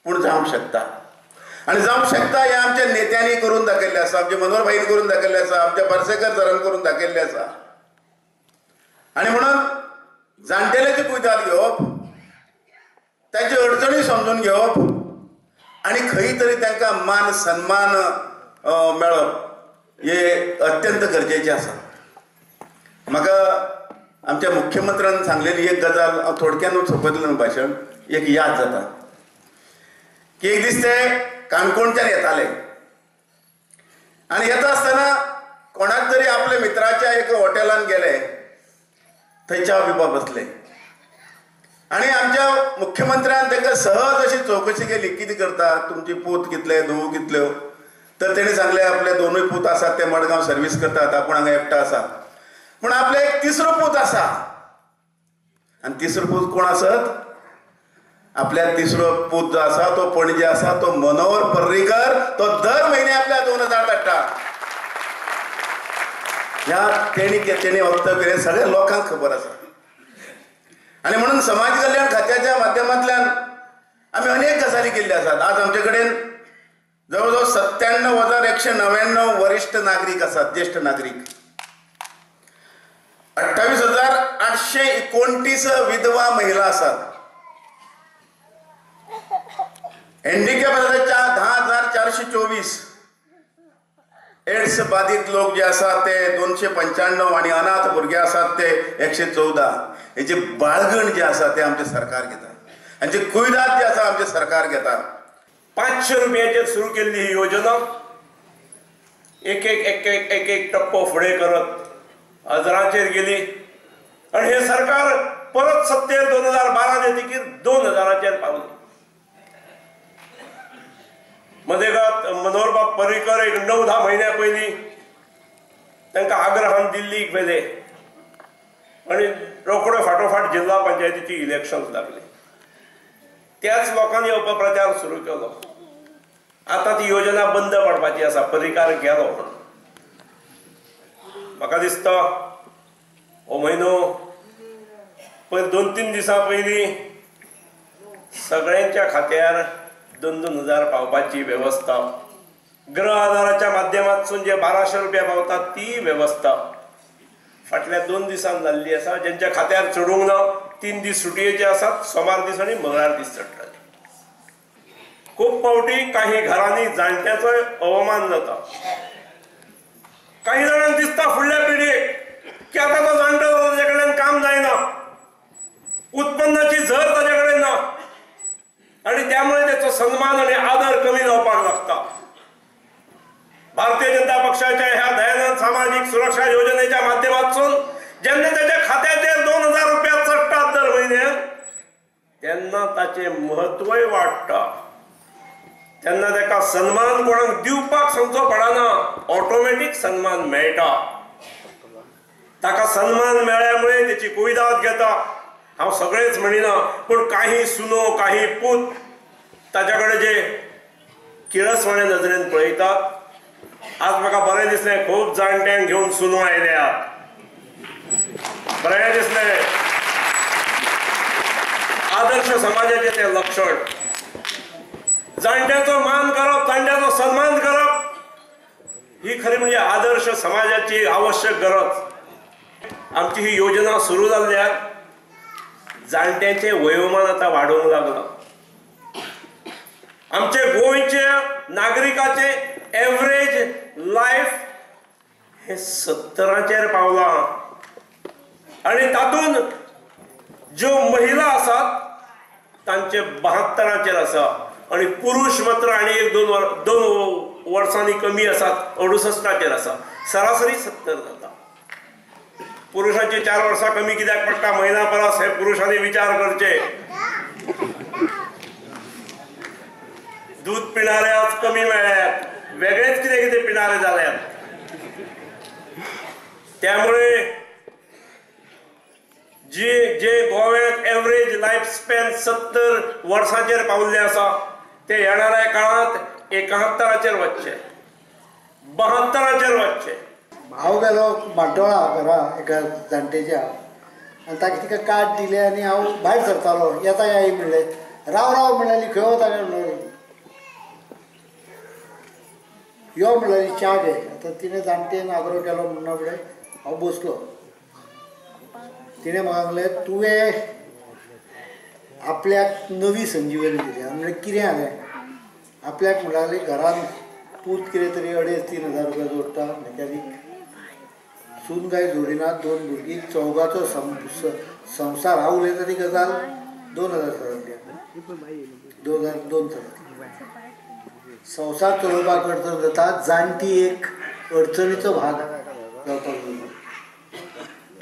पूण जावंक शकता आनी जावंक शकता हे आमच्या नेत्यांनी करून दाखयल्लें आसा, आमच्या मनोहर भाईन करून दाखयल्लें आसा, आमच्या पार्सेकर सरान करून दाखयल्लें आसा. आनी म्हणून जाणटेल्याची कुयदाद घेवप, तांची अडचणी समजून घेवप आनी खंय तरी तांकां मान सन्मान मेळप हे अत्यंत गरजेचें आसा. म्हाका आमच्या मुख्यमंत्र्यान सांगलेली एक गजाल हांव थोडक्यान सोंपयतलें भाशण एक याद जाता की एक दीस ते काणकोणच्यान येताले आनी येता आसतना कोणाक तरी आपल्या मित्राच्या एक हॉटेलान गेले, थंय च्या पिवपाक बसले आनी आमच्या मुख्यमंत्र्यान तांकां सहज अशी चवकशी केली, कितें करता, तुमची पूत कितले, धुवो कितल्यो. तर तेणी सांगले आपले दोनूय पूत आसात, ते मडगांव सर्वीस करतात, आपूण हांगा एकटो आसा. पूण आपले एक तिसरो पूत आसा आनी तिसरो पूत कोण आसत? आपल्या तिसरो पूत जो आसा तो पणजे आसा, तो मनोहर पर्रीकर. तो दर म्हयने आपल्या 2000 धाडटा. ह्या तेणी वक्तव्य केलें सगळ्या लोकांक खबर आसा. आनी म्हणून समाज कल्याण खात्याच्या माध्यमांतल्यान आमी अनेक गजाली केल्ल्यो आसात. आज आमचे कडेन जवळजवळ 97,199 वरिष्ठ नागरीक आसात, ज्येष्ठ नागरीक. 28,829 विधवा महिला आसात. हँडिकॅप आसाच्या 10,424. एड्स बाधित लोक जे आसात ते 295 आनी अनाथ भुरगे आसात ते 114. हेचे बाळगण जे आसा ते आमचे सरकार घेता, हांची कुयदाद जी आसा आमचे सरकार घेता. 500 रुपयाचेर सुरू केल्ली ही योजना एक एक टप्पो फुडें करत 1000चेर गेली आनी हे सरकार परत सत्तेर 2012 येतकीर 2000चेर पावली. मदेगात मनोहरबाब पर्रीकर एक 9-10 म्हयन्या पयलीं तांकां आग्रहान दिल्लीक व्हेले आनी रोखडो फाटोफाट जिल्हा पंचायतीची इलेक्शन्स लागली. त्याच लोकांनी अपप्रचार सुरू केलो. आता ती योजना बंद पडपाची आसा, पर्रीकार गेलो म्हणून. म्हाका दिसता हो म्हयनो 2-3 दिसां पयलीं सगळ्यांच्या खात्यार 2,000 पावपाची वेवस्था, गृह आधाराच्या माध्यमांतसून जे 1200 रुपया पावतात ती वेवस्था फाटल्या 2 दिसांनी जाल्ली आसा. ज्यांच्या खात्यार चडूंक ना 3 दीस सुटयेचे आसात, सोमार दीस आनी मंगळार दीस चडटाले. खूब फावटी काही घरांनी जाणट्याचो अवमान जाता. काही जाणांक दिसता फुडल्या पिढयेक की आतां तो जाणटो ताजे कडेन काम जायना, उत्पन्नाची झर ताजे कडेन ना आणि त्यामुळे त्याचा सन्मान आणि आदर कमी जावपाक लागता. भारतीय जनता पक्षाच्या ह्या दयानंद सामाजिक सुरक्षा योजनेच्या माध्यमातून जेन्ना त्याच्या खात्याचेर 2,000 रुपया चडटात दर म्हयन्याक, तेन्ना ताचे महत्वय वाडटा. तेन्ना ताका सन्मान कोणाक दिवपाक सांगचो पडना, ऑटोमॅटिक सन्मान मेळटा. ताका सन्मान मेळ्ळ्यामुळे त्याची कुयदाद घेता. हांव सगळेच म्हणिना, पूण काही सुनो काही पूत ताच्याकडे जे किळसवाणे नजरेन पळयतात. आज म्हाका बरें दिसलें, खूब जाणट्यांक घेवन सुनो आयल्यात. बरें दिसलें. आदर्श समाजाचे ते लक्षण. जाणट्याचो मान करप, जाणट्याचो सन्मान करप ही खरी म्हणजे आदर्श समाजाची आवश्यक गरज. आमची ही योजना सुरू जाल्ल्यान जाणट्यांचे वयोमान आता वाढूंक लागला. आमचे गोंयचे नागरिकाचे एवरेज लायफ हे 70चेर पावलां आणि तातूंत ज्यो महिला आसात तांचे 72चेर आसा आणि पुरुष मात्र आणि 1-2 वर्सांनी कमी आसात, 68चेर आसा. सरासरी 70 जाता. पुरुषांची 4 वर्सां कमी कित्याक पडटा महिला परस हे पुरुषांनी विचार करचे. दूध पिणारे आज कमी मेळ्ळ्यात, वेगळेच कितें कितें पिणारे जाल्यात. त्यामुळे जे गोव्यात एवरेज लायफ स्पॅन 70 वर्सांचेर पावल्ले आसा ते येणाऱ्या काळात 71चेर वचचे, 72चेर वचचे. हांव गेलो बांटोळा घरा एका जाणटेच्या आनी ताका तिका कार्ड दिलें आनी हांव भायर सरतालो. येता म्हणलें, राव म्हणलें, खंय वता काय म्हणलें. यो म्हणल्यार च्या घे. आतां तिणें जाणटेन आग्रो केलो म्हणना फुडें हांव बसलो. तिणें म्हाका सांगलें तुवें आपल्याक नवी संजीवनी दिली. हांवें म्हणलें कितें जालें? आपल्याक म्हणटाली घरान पूत कितें तरी 2,500-3,000 रुपया जोडटा मॅकॅनीक. सून काय जोडिनात, 2 भुरगीं, चौगाचो संवसार. हांव उलयता ती गजाल 2000 सालांतली. 2002 सालांतली. संवसार चलोवपाक अडचण जाता. जाणटी एक अडचणीचो भाग जावपाक लागलो.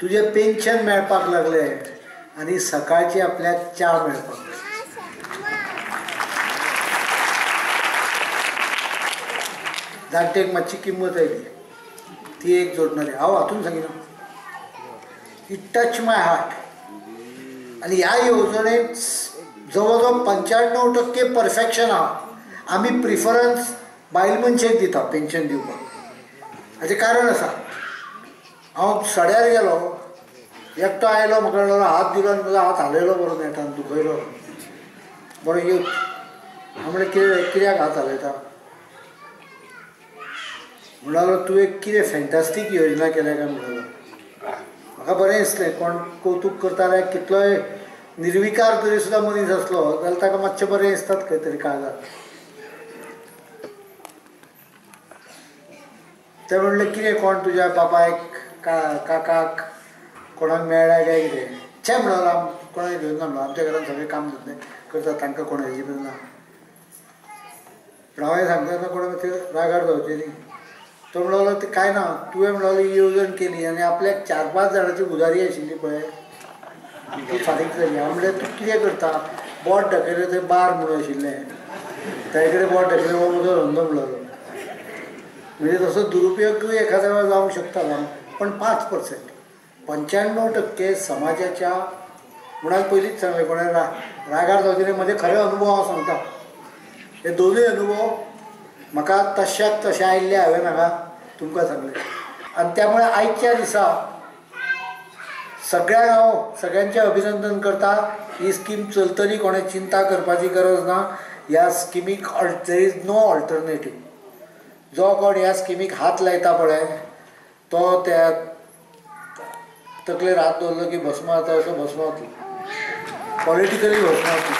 तुजें पेन्शन मेळपाक लागलें आनी सकाळची आपल्याक च्या मेळपाक लागली. जाणटेक मातशी किंमत आयली. ती एक जोडणारी. हांव हातून सांगिना इट टच माय हार्ट. आनी ह्या येवजणेक जवळ जवळ 95% परफेक्शन आहा. आमी प्रिफरन्स बायल मनशेक दिता पेन्शन दिवपाक. हाचें कारण आसा. हांव सड्यार गेलो, एकटो आयलो, म्हाका म्हणलो हात दिलो आनी म्हजो हात हालयलो बरो नेटान, दुखयलो बरो यूथ. हांव म्हणलें कित्याक हात हालयता? म्हणलो तुवें कितें फॅन्टास्टीक योजना केल्या काय म्हणलो. म्हाका बरें दिसलें. कोण कौतूक करता जाल्यार कितलोय निर्विकार तरी सुद्दां मनीस आसलो जाल्यार ताका मातशें बरें दिसतात खंय तरी काळजाक. ते म्हणलें कितें कोण तुज्या बापायक काकाक कोणाक मेळ्ळ्या काय कितें? छे म्हणलो कोणाक घेवन ना म्हणलो. आमच्या घरान सगळें काम धंदे करता, तांकां कोण हेजी बी ना. पूण हांवें सांगता तेन्ना कोणाक ते रागार जावचें न्ही. तो म्हणलो ते कांय ना, तुवें म्हणलो येवजण केली आनी आपल्याक 4-5 जाणांची उदारी आशिल्ली पळय ती फारीक जाली. हांव म्हणलें तूं कितें करता? बोट दाखयलें थंय बार म्हणून आशिल्लें, ताजे कडेन बोट दाखयलें हो म्हजो धंदो म्हणलो. म्हणजे तसो दुरुपयोगूय एखाद्या वेळा जावंक शकता ना. पण 5%, 95% समाजाच्या म्हणाल पयलींच सांगलें कोणें रागार जावचें. म्हजे खरे अनुभव हांव सांगता. हे दोनूय अनुभव म्हाका तश्याक तशें आयिल्ले हांवें हांगा तुमकां सांगलें. आनी त्यामुळे आयच्या दिसा सगळ्यांक हांव सगळ्यांचें अभिनंदन करता. ही स्कीम चलतली, कोणें चिंता करपाची गरज ना. ह्या स्किमीक देर इज नो ऑल्टरनेटीव. जो कोण ह्या स्किमीक हात लायता पळय तो त्या तकलेर हात दवरलो की भस्म जाता असो भस्म जातलो. पॉलिटिकली भस्म जातलो.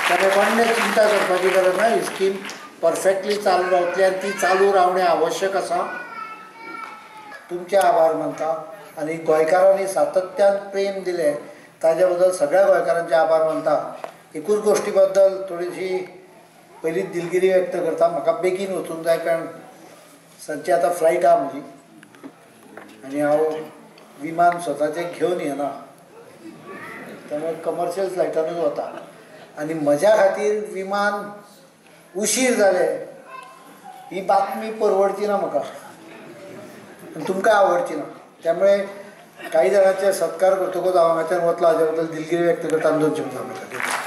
त्यामुळे कोणें चिंता करपाची गरज ना. ही स्कीम परफेक्टली चालू रावतली आनी ती चालू रावणें आवश्यक आसा. तुमचे आभार मानता. आनी गोंयकारांनी सातत्यान प्रेम दिलें ताजे बद्दल सगळ्या गोंयकारांचे आभार मानता. एकूच गोश्टी बद्दल थोडीशी पयलींच दिलगिरी व्यक्त करता. म्हाका बेगीन वचूंक जाय कारण सांजची आतां फ्लायट आहा म्हजी आनी हांव विमान स्वताचें घेवन येना. त्यामुळे कमर्शियल फ्लायटानूच वता. आनी म्हज्या खातीर विमान उशीर जाले ही बातमी परवडची ना म्हाका आनी तुमकां आवडची ना. त्यामुळे काही जाणांचे सत्कार करतकूच हांव हांगाच्यान वतलो हाजे बद्दल दिलगिरी व्यक्त करता आनी 2 शब्द सांगता.